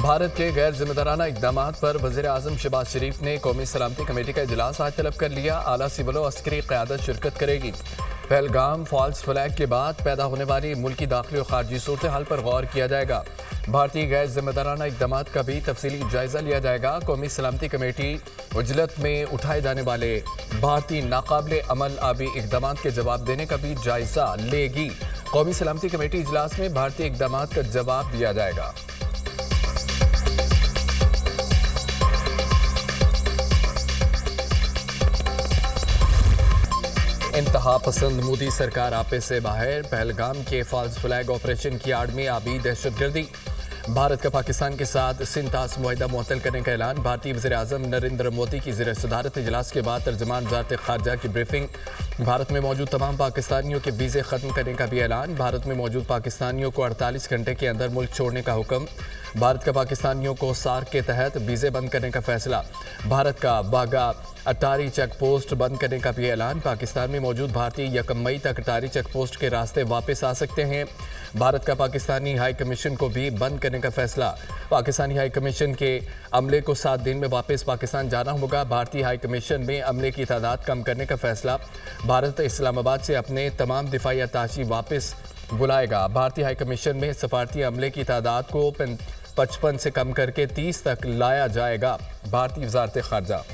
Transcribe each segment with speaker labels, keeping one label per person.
Speaker 1: भारत के गैर जिम्मेदाराना इकदाम पर वज़ीर आज़म शहबाज शरीफ ने कौमी सलामती कमेटी का इजलास आज तलब कर लिया। आला सिविल और अस्करी क़यादत शिरकत करेगी। पहलगाम फॉल्स फ्लैग के बाद पैदा होने वाली मुल्की दाखिली और खारजी सूरत हाल पर गौर किया जाएगा। भारतीय गैर जिम्मेदाराना इकदाम का भी तफसीली जायजा लिया जाएगा। कौमी सलामती कमेटी उजलत में उठाए जाने वाले भारतीय नाकाबिले अमल आबी इकदाम के जवाब देने का भी जायजा लेगी। कौमी सलामती कमेटी इजलास में भारतीय इकदाम का जवाब दिया जाएगा। इंतहा पसंद मोदी सरकार आपे से बाहर। पहलगाम के फॉल्स फ्लैग ऑपरेशन की आड़ में आबी दहशतगर्दी। भारत का पाकिस्तान के साथ सिंतास मुआहिदा मुअत्तल करने का ऐलान। भारतीय वज़ीर आज़म नरेंद्र मोदी की ज़ेर सदारत इजलास के बाद तर्जमान वज़ारत ख़ारजा की ब्रीफिंग। भारत में मौजूद तमाम पाकिस्तानियों के वीज़े ख़त्म करने का भी ऐलान। भारत में मौजूद पाकिस्तानियों को 48 घंटे के अंदर मुल्क छोड़ने का हुक्म। भारत का पाकिस्तानियों को सार्क के तहत वीज़े बंद करने का फैसला। भारत का बागा अटारी चेक पोस्ट बंद करने का भी ऐलान। पाकिस्तान में मौजूद भारतीय 1 मई तक अटारी चेक पोस्ट के रास्ते वापस आ सकते हैं। भारत का पाकिस्तानी हाई कमीशन को भी बंद करने का फैसला। पाकिस्तानी हाई कमीशन के अमले को 7 दिन में वापस पाकिस्तान जाना होगा। भारतीय हाई कमीशन में अमले की तादाद कम करने का फैसला। भारत इस्लामाबाद से अपने तमाम दिफाई अताशी वापस बुलाएगा। भारतीय हाई कमीशन में सफारती अमले की तादाद को 55 से कम करके 30 तक लाया जाएगा। भारतीय वज़ारत ख़ारजा।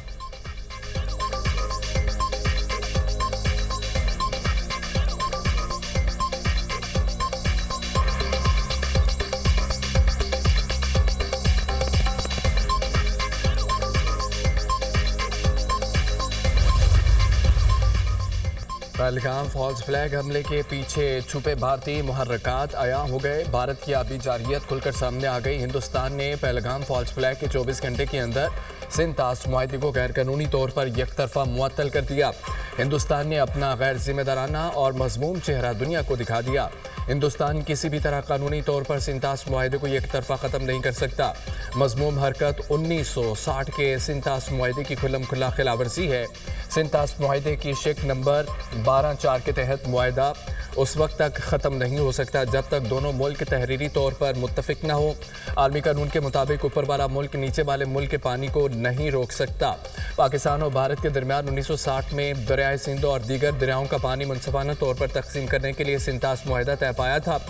Speaker 1: पहलगाम फॉल्स फ्लैग हमले के पीछे छुपे भारतीय मुहर्रकात आया हो गए। भारत की आबी जारियत खुलकर सामने आ गई। हिंदुस्तान ने पहलगाम फॉल्स फ्लैग के 24 घंटे के अंदर सिंतास मुआहिदे को गैर कानूनी तौर पर यकतरफा मुअत्तल कर दिया। हिंदुस्तान ने अपना गैर जिम्मेदाराना और मजमूम चेहरा दुनिया को दिखा दिया। हिंदुस्तान किसी भी तरह कानूनी तौर पर सिंतास मुआहिदे को एकतरफा ख़त्म नहीं कर सकता। मजमूम हरकत 1960 के सिंतास मुआहिदे की खुल्लम खुल्ला खिलाफवर्जी है। सिंतास मुआहिदे की शिक नंबर 12/4 के तहत मुआहिदा उस वक्त तक ख़त्म नहीं हो सकता जब तक दोनों मुल्क तहरीरी तौर पर मुत्तफिक न हो। आलमी कानून के मुताबिक ऊपर वाला मुल्क नीचे वाले मुल्क के पानी को नहीं रोक सकता। पाकिस्तान और भारत के दरमियान 1960 में दरियाए सिंध और दीगर दरियाओं का पानी मुनसिफाना तौर पर तकसीम करने के लिए सिंतास मुआहिदा तय पाया था।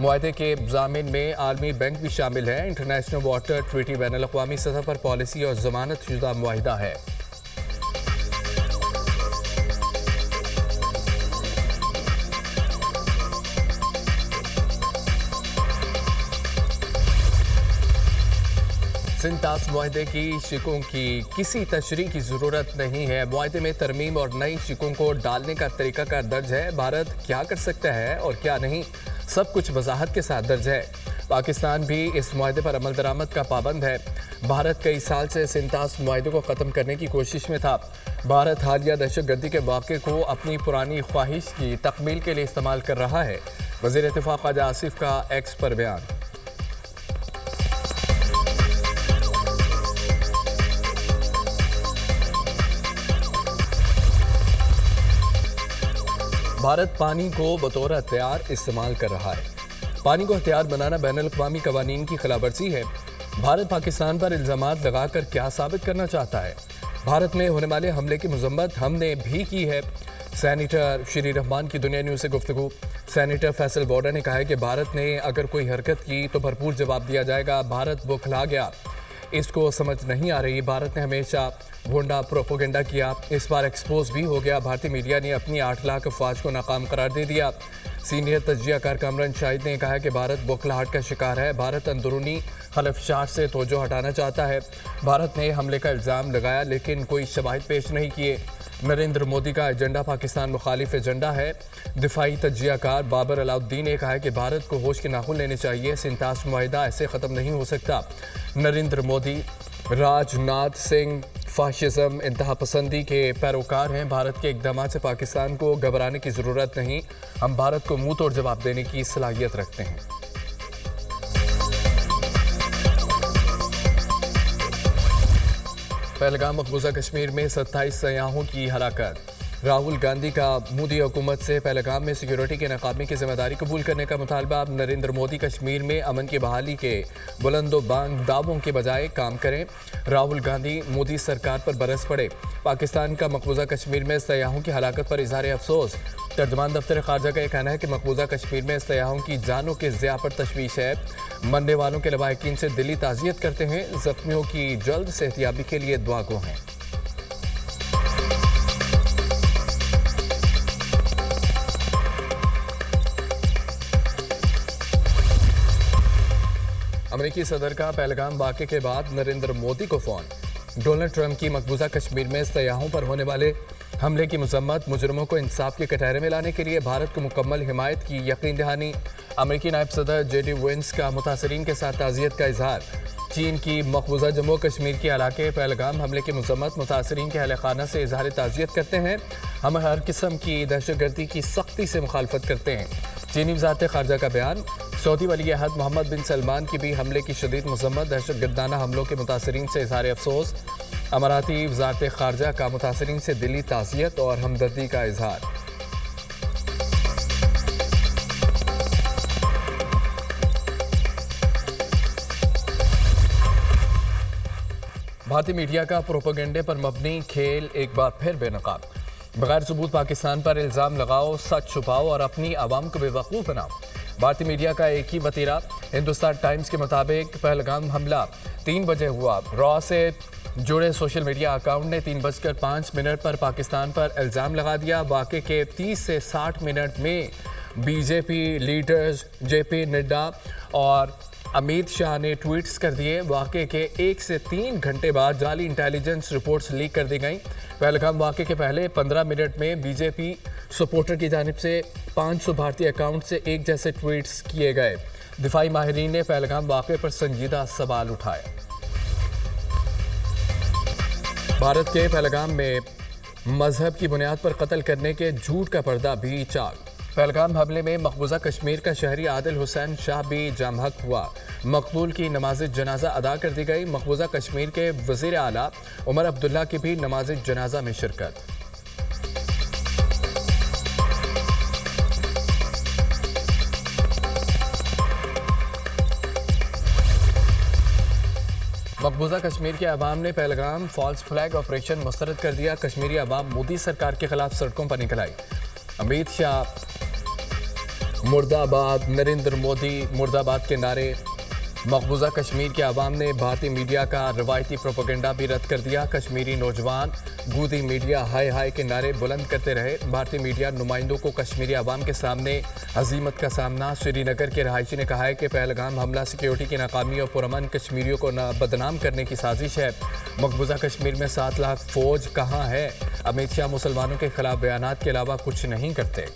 Speaker 1: मुआहिदे के ज़ामिन में आलमी बैंक भी शामिल है। इंटरनेशनल वाटर ट्रीटी बैनुल-अक़वामी सतह पर पॉलिसी और ज़मानत शुदा मुआहिदा है। सिंतास मुआहिदे की शिकों की किसी तशरीह की ज़रूरत नहीं है। मुआहिदे में तरमीम और नई शिकों को डालने का तरीक़ाकार दर्ज है। भारत क्या कर सकता है और क्या नहीं, सब कुछ वजाहत के साथ दर्ज है। पाकिस्तान भी इस मुआहिदे पर अमल दरामद का पाबंद है। भारत कई साल से सिंतास मुआहिदे को ख़त्म करने की कोशिश में था। भारत हालिया दहशतगर्दी के वाक़े को अपनी पुरानी ख्वाहिश की तकमील के लिए इस्तेमाल कर रहा है। वज़ीर इत्तेफ़ाक़ ख्वाजा आसिफ का एक्स पर बयान। भारत पानी को बतौर हथियार इस्तेमाल कर रहा है। पानी को हथियार बनाना बैनुल-अक़वामी कवानीन की खिलाफवर्जी है। भारत पाकिस्तान पर इल्ज़ामात लगाकर क्या साबित करना चाहता है? भारत में होने वाले हमले की मज़म्मत हमने भी की है। सेनेटर श्री रहमान की दुनिया न्यूज़ से गुफ्तगू। सेनेटर फैसल बॉर्डर ने कहा है कि भारत ने अगर कोई हरकत की तो भरपूर जवाब दिया जाएगा। भारत बौखला गया, इसको समझ नहीं आ रही। भारत ने हमेशा भोंडा प्रोपोगेंडा किया, इस बार एक्सपोज भी हो गया। भारतीय मीडिया ने अपनी 8 लाख अफवाज को नाकाम करार दे दिया। सीनियर तज्जियाकार कामरान शाहिद ने कहा कि भारत बौखलाहट का शिकार है। भारत अंदरूनी खलफशात से तवज्जो हटाना चाहता है। भारत ने हमले का इल्ज़ाम लगाया लेकिन कोई शवाहिद पेश नहीं किए। नरेंद्र मोदी का एजेंडा पाकिस्तान मुखालिफ एजेंडा है। दिफाई तज्जियाकार बाबर अलाउद्दीन ने कहा है कि भारत को होश के नाखून लेने चाहिए। सिंतास मुआहिदा ऐसे ख़त्म नहीं हो सकता। नरेंद्र मोदी राजनाथ सिंह फाशिज्म इंतहा पसंदी के पैरोकार हैं। भारत के इक़दाम से पाकिस्तान को घबराने की ज़रूरत नहीं। हम भारत को मुंह तोड़ जवाब देने की सलाहियत रखते हैं। पहलगाम मकबूजा कश्मीर में 27 सयाहों की हलाकत। राहुल गांधी का मोदी हुकूमत से पहलगाम में सिक्योरिटी के नाकामी की जिम्मेदारी कबूल करने का मुतालबा। नरेंद्र मोदी कश्मीर में अमन की बहाली के बुलंदोबांग दावों के बजाय काम करें। राहुल गांधी मोदी सरकार पर बरस पड़े। पाकिस्तान का मकबूजा कश्मीर में सयाहों की हलाकत पर इजहार अफसोस। तर्जमान दफ्तर खारजा का यह कहना है कि मकबूजा कश्मीर में सयाहों की जानों के ज़िया पर तशवीश है। मरने वालों के लवाहिकीन से दिली ताज़ियत करते हैं। जख्मियों की जल्द सेहतियाबी के लिए दुआ गो हैं। अमेरिकी सदर का पहलगाम वाक़े के बाद नरेंद्र मोदी को फ़ोन। डोनाल्ड ट्रंप की मकबूजा कश्मीर में सयाहों पर होने वाले हमले की मजम्मत। मुजरमों को इंसाफ के कटहरे में लाने के लिए भारत को मुकम्मल हिमायत की यकीन दहानी। अमेरिकी नायब सदर जेडी वेंस का मुतासरीन के साथ ताज़ियत का इजहार। चीन की मकबूजा जम्मू कश्मीर के इलाके पहलगाम हमले की मजम्मत। मुतासरीन के अहल खाना से इजहार ताज़ियत करते हैं। हम हर किस्म की दहशतगर्दी की सख्ती से मुखालफत करते हैं। चीनी वज़ारत ख़ारजा का बयान। सऊदी वली अहद मोहम्मद बिन सलमान की भी हमले की शदीद मजम्मत। दहशतगर्दाना हमलों के मुतासरीन से इजहार अफसोस। अमाराती वज़ारत ख़ारजा का मुतासरीन से दिली ताज़ियत और हमदर्दी का इजहार। भारतीय मीडिया का प्रोपेगेंडे पर मबनी खेल एक बार फिर बेनकाब। बगैर सबूत पाकिस्तान पर इल्ज़ाम लगाओ, सच छुपाओ और अपनी आवाम को बेवकूफ़ बनाओ। भारतीय मीडिया का एक ही वतीरा। हिंदुस्तान टाइम्स के मुताबिक पहलगाम हमला 3 बजे हुआ। रॉ से जुड़े सोशल मीडिया अकाउंट ने 3:05 पर पाकिस्तान पर इल्ज़ाम लगा दिया। वाक़े के 30 से 60 मिनट में बीजेपी लीडर्स जेपी नड्डा और अमित शाह ने ट्वीट्स कर दिए। वाक़े के 1 से 3 घंटे बाद जाली इंटेलिजेंस रिपोर्ट्स लीक कर दी गई। पहलगाम वाक़े के पहले 15 मिनट में बीजेपी सपोर्टर की जानिब से 500 भारतीय अकाउंट से एक जैसे ट्वीट्स किए गए। दिफाई माहिरीन ने पहलगाम वाक़े पर संजीदा सवाल उठाए। भारत के पहलगाम में मजहब की बुनियाद पर कत्ल करने के झूठ का पर्दा भी चाक। पहलगाम हमले में मकबूजा कश्मीर का शहरी आदिल हुसैन शाह भी जामहक हुआ। मकबूल की नमाज जनाजा अदा कर दी गई। मकबूजा कश्मीर के वज़ीर आला उमर अब्दुल्ला की भी नमाज जनाजा में शिरकत। मकबूजा कश्मीर के अवाम ने पहलगाम फॉल्स फ्लैग ऑपरेशन मुस्तरद कर दिया। कश्मीरी अवाम मोदी सरकार के खिलाफ सड़कों पर निकल आई। अमित शाह मुर्दाबाद, नरेंद्र मोदी मुर्दाबाद के नारे। मकबूजा कश्मीर के अवाम ने भारतीय मीडिया का रवायती प्रोपेगेंडा भी रद्द कर दिया। कश्मीरी नौजवान गोदी मीडिया हाय हाय के नारे बुलंद करते रहे। भारतीय मीडिया नुमाइंदों को कश्मीरी अवाम के सामने हजीमत का सामना। श्रीनगर के रहायशी ने कहा है कि पहलगाम हमला सिक्योरिटी की नाकामी और पुरअमन कश्मीरियों को बदनाम करने की साजिश है। मकबूजा कश्मीर में 7 लाख फौज कहाँ है? अमित शाह मुसलमानों के खिलाफ बयानात के अलावा कुछ नहीं करते।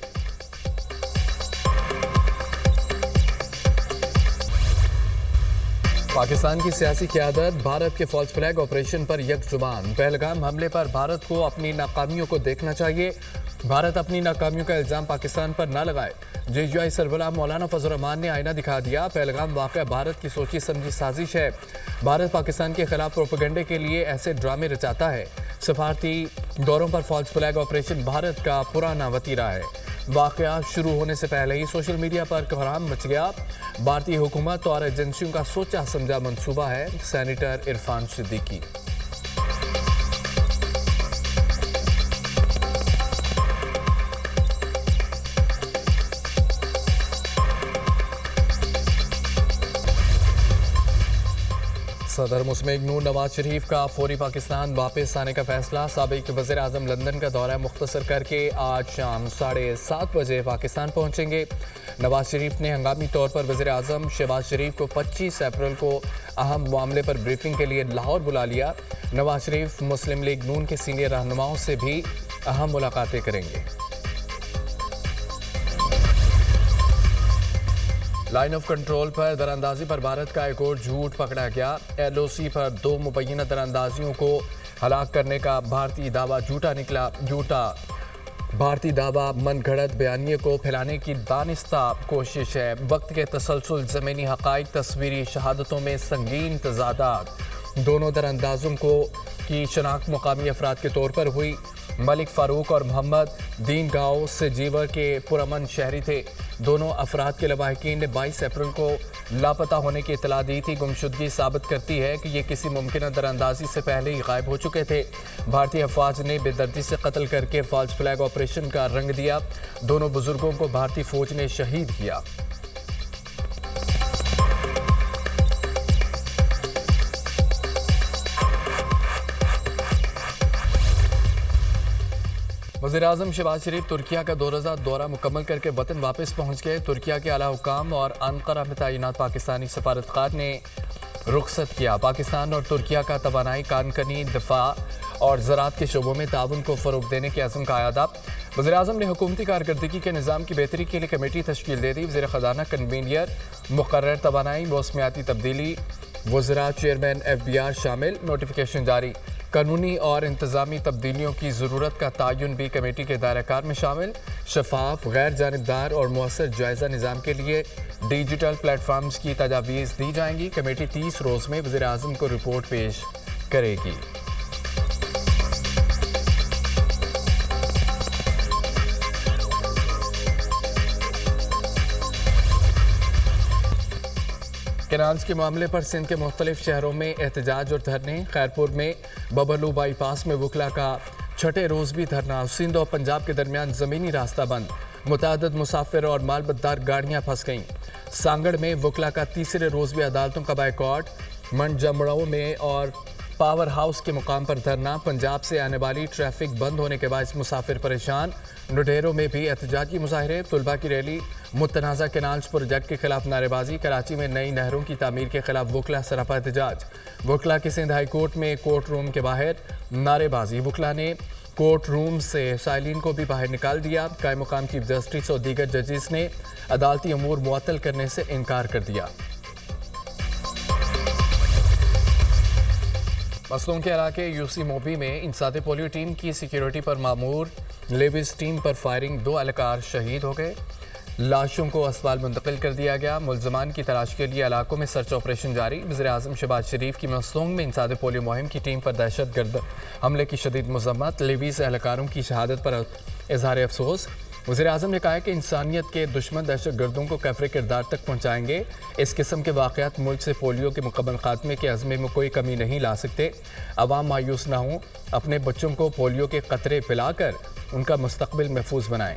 Speaker 1: पाकिस्तान की सियासी क़यादत भारत के फॉल्स फ्लैग ऑपरेशन पर यकजुबान। पहलगाम हमले पर भारत को अपनी नाकामियों को देखना चाहिए। भारत अपनी नाकामियों का इल्ज़ाम पाकिस्तान पर न लगाए। JGI सरबराह मौलाना फजल रहमान ने आईना दिखा दिया। पहलगाम वाक़या भारत की सोची समझी साजिश है। भारत पाकिस्तान के खिलाफ प्रोपेगेंडे के लिए ऐसे ड्रामे रचाता है। सफारती दौरों पर फॉल्स फ्लैग ऑपरेशन भारत का पुराना वतीरा है। वाक़या शुरू होने से पहले ही सोशल मीडिया पर कोहराम मच गया। भारतीय हुकूमत और एजेंसियों का सोचा समझा मंसूबा है। सेनेटर इरफान सिद्दीकी। सदर मुस्लिम नूर नवाज शरीफ का फौरी पाकिस्तान वापस आने का फैसला। साबिक वज़ीर आज़म लंदन का दौरा मुख्तसर करके आज शाम 7:30 बजे पाकिस्तान पहुंचेंगे। नवाज शरीफ ने हंगामी तौर पर वज़ीर आज़म शहबाज शरीफ को 25 अप्रैल को अहम मामले पर ब्रीफिंग के लिए लाहौर बुला लिया। नवाज शरीफ मुस्लिम लीग नून के सीनियर रहनुमाओं से भी अहम मुलाकातें करेंगे। लाइन ऑफ कंट्रोल पर दरअंदाजी पर भारत का एक और झूठ पकड़ा गया। LOC पर 2 मुबैना दरअंदाजियों को हलाक करने का भारतीय दावा झूठा निकला। झूठा भारतीय दावा मनगढ़ंत बयानिए को फैलाने की दानिस्ता कोशिश है। वक्त के तसलसल ज़मीनी हक़ाइक़ तस्वीरी शहादतों में संगीन तज़ादात। दोनों दरअंदाजों की शनाख्त मुकामी अफराद के तौर पर हुई। मलिक फारूक और मोहम्मद दीन गांव से जीवर के पुरअमन शहरी थे। दोनों अफराद के लवाहिकीन ने 22 अप्रैल को लापता होने की इतला दी थी। गुमशुदगी साबित करती है कि ये किसी मुमकिन दरअंदाजी से पहले ही गायब हो चुके थे। भारतीय अफवाज ने बेदर्दी से कत्ल करके फॉल्स फ्लैग ऑपरेशन का रंग दिया। दोनों बुजुर्गों को भारतीय फौज ने शहीद किया। वज़ीर-ए-आज़म शहबाज शरीफ तुर्किया का 2 रोज़ा दौरा मुकम्मल करके वतन वापस पहुँच गए। तुर्किया के आला हुकाम और अंकारा में तैनात पाकिस्तानी सफारतकार ने रुखसत किया। पाकिस्तान और तुर्किया का तवानाई, कानकनी, दिफा और ज़राअत के शोबों में ताउन को फ़रोग़ देने के अज़्म का आयादा। वज़ीर-ए-आज़म ने हुकूमती कारकर्दगी के निज़ाम की बेहतरी के लिए कमेटी तश्कील दे दी। वज़ीर ख़ज़ाना कन्वीनियर मुकर्रर, तवानाई, मौसमियाती तब्दीली, वज़रा, चेयरमैन FBR शामिल। नोटिफिकेशन जारी। कानूनी और इंतज़ामी तब्दीलियों की ज़रूरत का तयन भी कमेटी के दायराकार में शामिल। शफाफ, गैर जानिबदार और मौसर जायज़ा निज़ाम के लिए डिजिटल प्लेटफार्म्स की तजावीज़ दी जाएंगी। कमेटी 30 रोज़ में वज़ीर-ए-आज़म को रिपोर्ट पेश करेगी। कैनाल्स के मामले पर सिंध के मुख्तलिफ शहरों में एहतजाज और धरने। खैरपुर में बबरलू बाईपास में वकला का 6ठे रोज़ भी धरना। सिंध और पंजाब के दरमियान ज़मीनी रास्ता बंद। मुतादद मुसाफिर और मालबतदार गाड़ियाँ फंस गईं। सांगड़ में वकला का तीसरे रोज़ भी अदालतों का बायकॉट। मंडजमड़ों में और पावर हाउस के मुकाम पर धरना। पंजाब से आने वाली ट्रैफिक बंद होने के बाद मुसाफिर परेशान। नुडेरों में भी एहतजाजी मुजाहरे। तुलबा की रैली। मुतनाज़ा कैनाल्स प्रोजेक्ट के खिलाफ नारेबाजी। कराची में नई नहरों की तामीर के खिलाफ वकला सरापा एहतजाज। वकला की सिंध हाई कोर्ट में कोर्ट रूम के बाहर नारेबाजी। वकला ने कोर्ट रूम से साइलिन को भी बाहर निकाल दिया। कायम मुकाम चीफ जस्टिस और दीगर जजेस ने अदालती अमूर मुअत्तल करने से इनकार कर दिया। मसलों के इलाके यूसी मोबी में इंसादे पोलियो टीम की सिक्योरिटी पर मामूर लेविस टीम पर फायरिंग। 2 एहलकार शहीद हो गए। लाशों को अस्पताल मुंतकिल कर दिया गया। मुलजमान की तलाश के लिए इलाकों में सर्च ऑपरेशन जारी। वज़ीर-ए-आज़म शहबाज शरीफ की मसलोंग में इंसादे पोलियो मुहिम की टीम पर दहशतगर्द हमले की शदीद मज़म्मत। लेविस एहलकारों की शहादत पर इजहार अफसोस। वज़ीर-ए-आज़म ने कहा कि इंसानियत के दुश्मन दहशतगर्दों को कैफरे किरदार तक पहुँचाएंगे। इस किस्म के वाक़यात मुल्क से पोलियो के मुकम्मल खात्मे के अज़्मे में कोई कमी नहीं ला सकते। अवाम मायूस ना हों, अपने बच्चों को पोलियो के क़तरे पिलाकर उनका मुस्तक़बिल महफूज बनाएं।